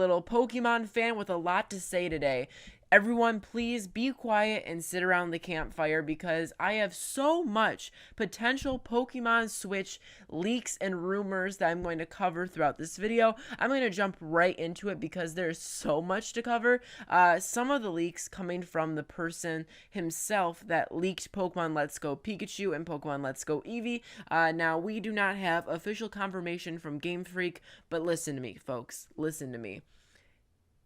Little Pokemon fan with a lot to say today. Everyone, please be quiet and sit around the campfire because I have so much potential Pokemon Switch leaks and rumors that I'm going to cover throughout this video. I'm going to jump right into it because there's so much to cover. Some of the leaks coming from the person himself that leaked Pokemon Let's Go Pikachu and Pokemon Let's Go Eevee. Now, we do not have official confirmation from Game Freak, but listen to me, folks. Listen to me.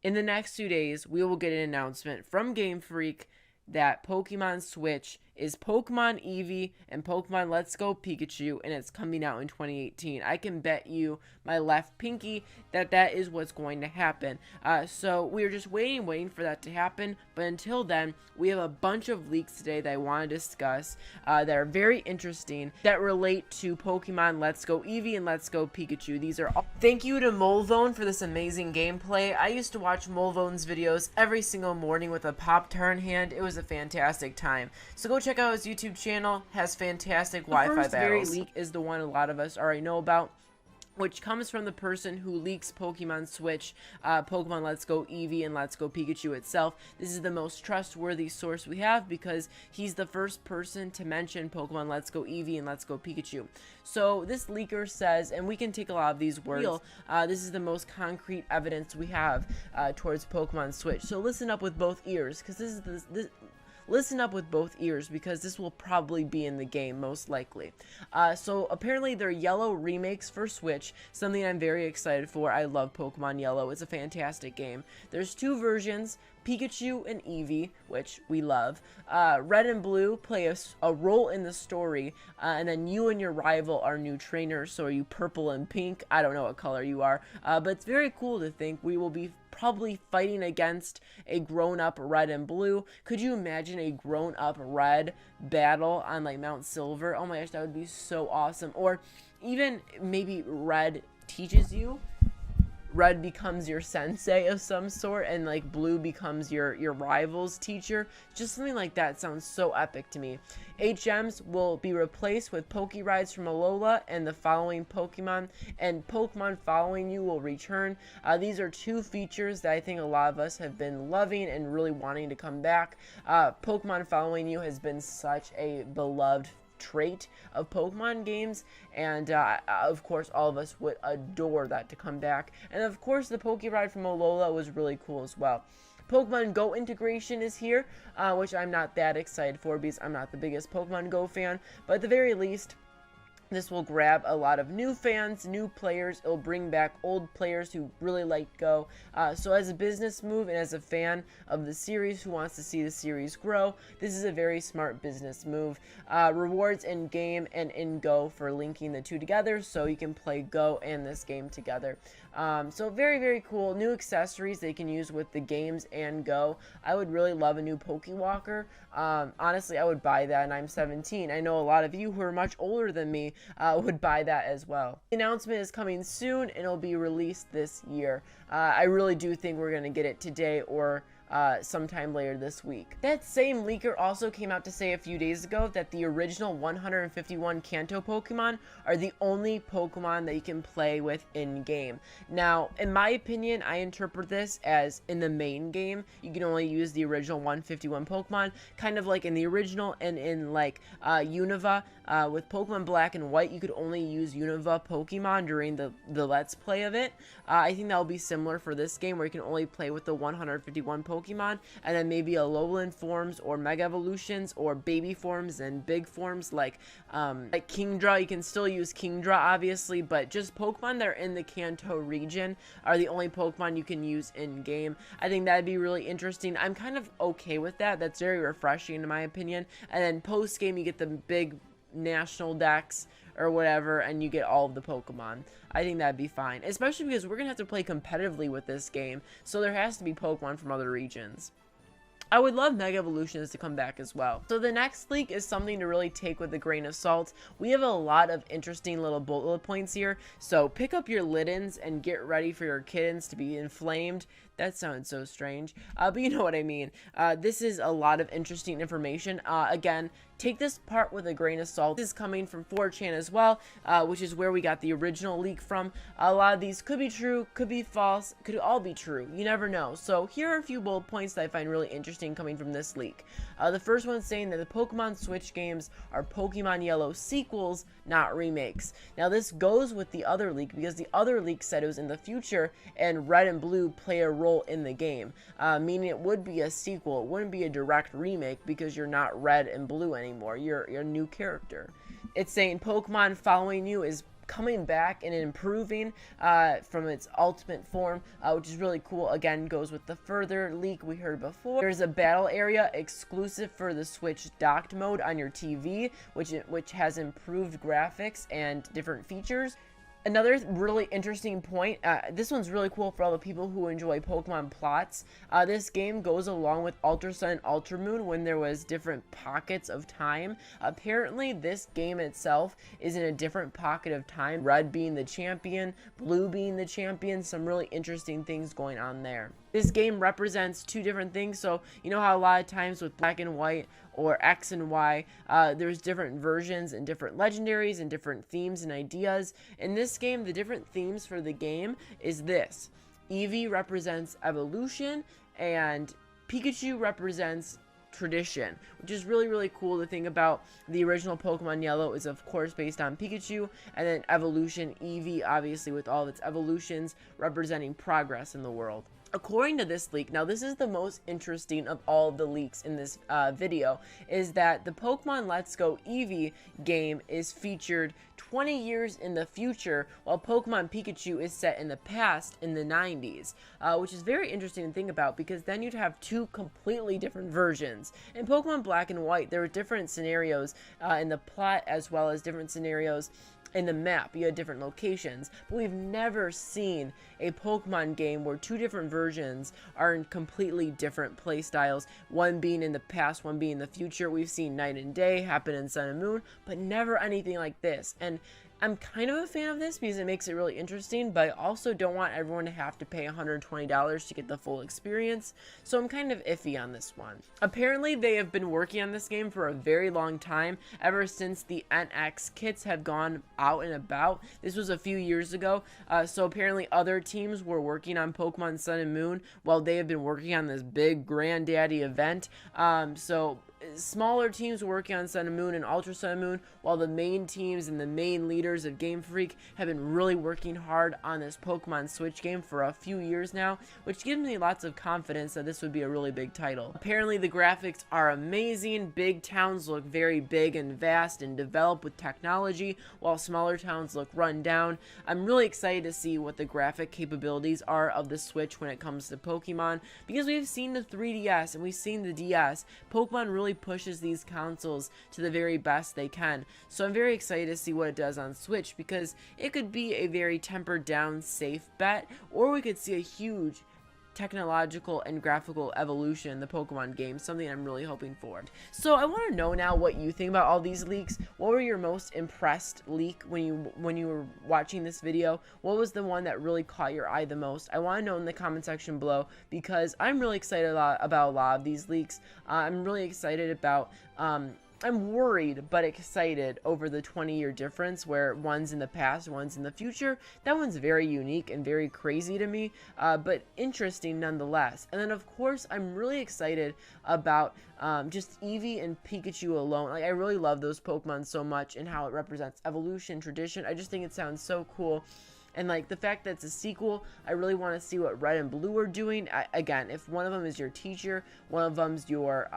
In the next 2 days, we will get an announcement from Game Freak that Pokemon Switch is Pokemon Eevee and Pokemon Let's Go Pikachu, and it's coming out in 2018. I can bet you my left pinky that that is what's going to happen. So we're just waiting for that to happen, but until then, we have a bunch of leaks today that I want to discuss that are very interesting, that relate to Pokemon Let's Go Eevee and Let's Go Pikachu. These are all. Thank you to Molvone for this amazing gameplay. I used to watch Molvone's videos every single morning with a Pop-Tart in hand. It was a fantastic time. So go check out his YouTube channel. Has fantastic Wi-Fi battles. The first very leak is the one a lot of us already know about, which comes from the person who leaks Pokemon Switch, Pokemon Let's Go Eevee, and Let's Go Pikachu itself. This is the most trustworthy source we have because he's the first person to mention Pokemon Let's Go Eevee and Let's Go Pikachu. So this leaker says, and we can take a lot of these words, this is the most concrete evidence we have towards Pokemon Switch. So listen up with both ears, because listen up with both ears because this will probably be in the game, most likely. So apparently they're yellow remakes for Switch, something I'm very excited for. I love Pokemon Yellow. It's a fantastic game. There's two versions, Pikachu and Eevee, which we love. Red and Blue play a role in the story, and then you and your rival are new trainers, so are you purple and pink? I don't know what color you are, but it's very cool to think we will be probably fighting against a grown-up Red and Blue. Could you imagine a grown-up Red battle on like Mount Silver? Oh my gosh, that would be so awesome. Or even maybe Red teaches you, Red becomes your sensei of some sort, and like Blue becomes your rival's teacher. Just something like that sounds so epic to me. HMs will be replaced with Poke Rides from Alola and the following Pokemon, and Pokemon Following You will return. These are two features that I think a lot of us have been loving and really wanting to come back. Pokemon Following You has been such a beloved trait of Pokemon games, and of course all of us would adore that to come back. And of course the Poke Ride from Alola was really cool as well. Pokemon Go integration is here, which I'm not that excited for because I'm not the biggest Pokemon Go fan, but at the very least this will grab a lot of new fans, new players. It'll bring back old players who really like Go. So as a business move and as a fan of the series who wants to see the series grow, this is a very smart business move. Rewards in game and in Go for linking the two together so you can play Go and this game together. So very cool. New accessories they can use with the games and Go. I would really love a new Pokewalker. Honestly, I would buy that, and I'm 17. I know a lot of you who are much older than me would buy that as well. The announcement is coming soon, and it'll be released this year. I really do think we're going to get it today or sometime later this week. That same leaker also came out to say a few days ago that the original 151 Kanto Pokemon are the only Pokemon that you can play with in-game. Now, in my opinion, I interpret this as in the main game, you can only use the original 151 Pokemon, kind of like in the original and in like Unova. With Pokemon Black and White, you could only use Unova Pokemon during the Let's Play of it. I think that will be similar for this game where you can only play with the 151 Pokemon, and then maybe Alolan forms or Mega Evolutions or baby forms and big forms like Kingdra. You can still use Kingdra obviously, but just Pokemon that are in the Kanto region are the only Pokemon you can use in game. I think that'd be really interesting. I'm kind of okay with that. That's very refreshing in my opinion. And then post game you get the big national decks or whatever, and you get all of the Pokemon. I think that'd be fine, especially because we're gonna have to play competitively with this game, so there has to be Pokemon from other regions. I would love Mega Evolutions to come back as well. So the next leak is something to really take with a grain of salt. We have a lot of interesting little bullet points here, so pick up your Liddens and get ready for your kittens to be inflamed. That sounds so strange, but you know what I mean. This is a lot of interesting information. Again, take this part with a grain of salt. This is coming from 4chan as well, which is where we got the original leak from. A lot of these could be true, could be false, could all be true. You never know. So here are a few bullet points that I find really interesting coming from this leak. The first one saying that the Pokemon Switch games are Pokemon Yellow sequels, not remakes. Now this goes with the other leak because the other leak said it was in the future and Red and Blue play a role in the game, meaning it would be a sequel. It wouldn't be a direct remake because you're not Red and Blue anymore. You're a new character. It's saying Pokemon Following You is coming back and improving from its ultimate form, which is really cool. Again, goes with the further leak we heard before. There's a battle area exclusive for the Switch docked mode on your TV, which has improved graphics and different features. Another really interesting point, this one's really cool for all the people who enjoy Pokemon plots. This game goes along with Ultra Sun and Ultra Moon when there was different pockets of time. Apparently, this game itself is in a different pocket of time. Red being the champion, Blue being the champion, some really interesting things going on there. This game represents two different things, so you know how a lot of times with Black and White or X and Y, there's different versions and different legendaries and different themes and ideas. In this game, the different themes for the game is this. Eevee represents evolution and Pikachu represents tradition, which is really, really cool. The thing about the original Pokemon Yellow is of course based on Pikachu, and then evolution, Eevee, obviously with all of its evolutions representing progress in the world. According to this leak, now this is the most interesting of all of the leaks in this video, is that the Pokemon Let's Go Eevee game is featured 20 years in the future, while Pokemon Pikachu is set in the past in the 90s, which is very interesting to think about because then you'd have two completely different versions. In Pokemon Black and White, there were different scenarios in the plot as well as different scenarios in the map. You had different locations, but we've never seen a Pokemon game where two different versions are in completely different play styles, one being in the past, one being in the future. We've seen Night and Day happen in Sun and Moon, but never anything like this. And I'm kind of a fan of this because it makes it really interesting, but I also don't want everyone to have to pay $120 to get the full experience, so I'm kind of iffy on this one. Apparently, they have been working on this game for a very long time, ever since the NX kits have gone out and about. This was a few years ago, so apparently other teams were working on Pokemon Sun and Moon while they have been working on this big granddaddy event. So smaller teams working on Sun and Moon and Ultra Sun and Moon, while the main teams and the main leaders of Game Freak have been really working hard on this Pokemon Switch game for a few years now, which gives me lots of confidence that this would be a really big title. Apparently the graphics are amazing. Big towns look very big and vast and developed with technology, while smaller towns look run down. I'm really excited to see what the graphic capabilities are of the Switch when it comes to Pokemon, because we've seen the 3DS and we've seen the DS. Pokemon really pushes these consoles to the very best they can, so I'm very excited to see what it does on Switch, because it could be a very tempered down safe bet, or we could see a huge technological and graphical evolution in the Pokemon game, something I'm really hoping for. So I want to know now what you think about all these leaks. What were your most impressed leak when you were watching this video? What was the one that really caught your eye the most? I want to know in the comment section below, because I'm really excited about a lot of these leaks. I'm really excited about I'm worried but excited over the 20-year difference, where one's in the past, one's in the future. That one's very unique and very crazy to me, but interesting nonetheless. And then of course I'm really excited about just Eevee and Pikachu alone. Like, I really love those Pokemon so much and how it represents evolution, tradition. I just think it sounds so cool. And like the fact that it's a sequel, I really want to see what Red and Blue are doing. Again, if one of them is your teacher, one of them's your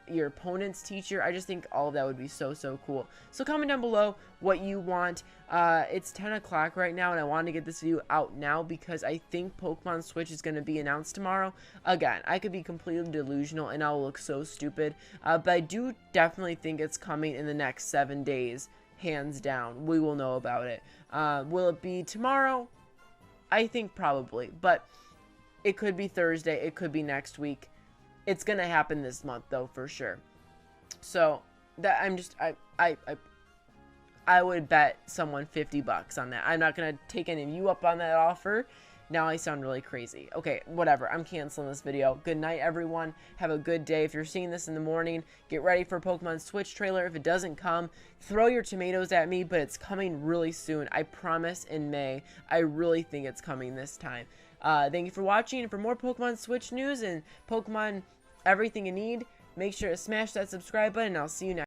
opponent's teacher, I just think all of that would be so cool. So comment down below what you want. It's 10 o'clock right now, and I wanted to get this video out now because I think Pokemon Switch is going to be announced tomorrow. Again, I could be completely delusional and I'll look so stupid, but I do definitely think it's coming in the next 7 days. Hands down, we will know about it. Will it be tomorrow? I think probably, but it could be Thursday, it could be next week. It's gonna happen this month though, for sure. So that I would bet someone $50 on that. I'm not gonna take any of you up on that offer, Now I sound really crazy. Okay, whatever. I'm canceling this video. Good night, everyone. Have a good day. If you're seeing this in the morning, get ready for Pokemon Switch trailer. If it doesn't come, throw your tomatoes at me, but it's coming really soon. I promise in May. I really think it's coming this time. Thank you for watching. And for more Pokemon Switch news and Pokemon everything you need, make sure to smash that subscribe button. I'll see you next time.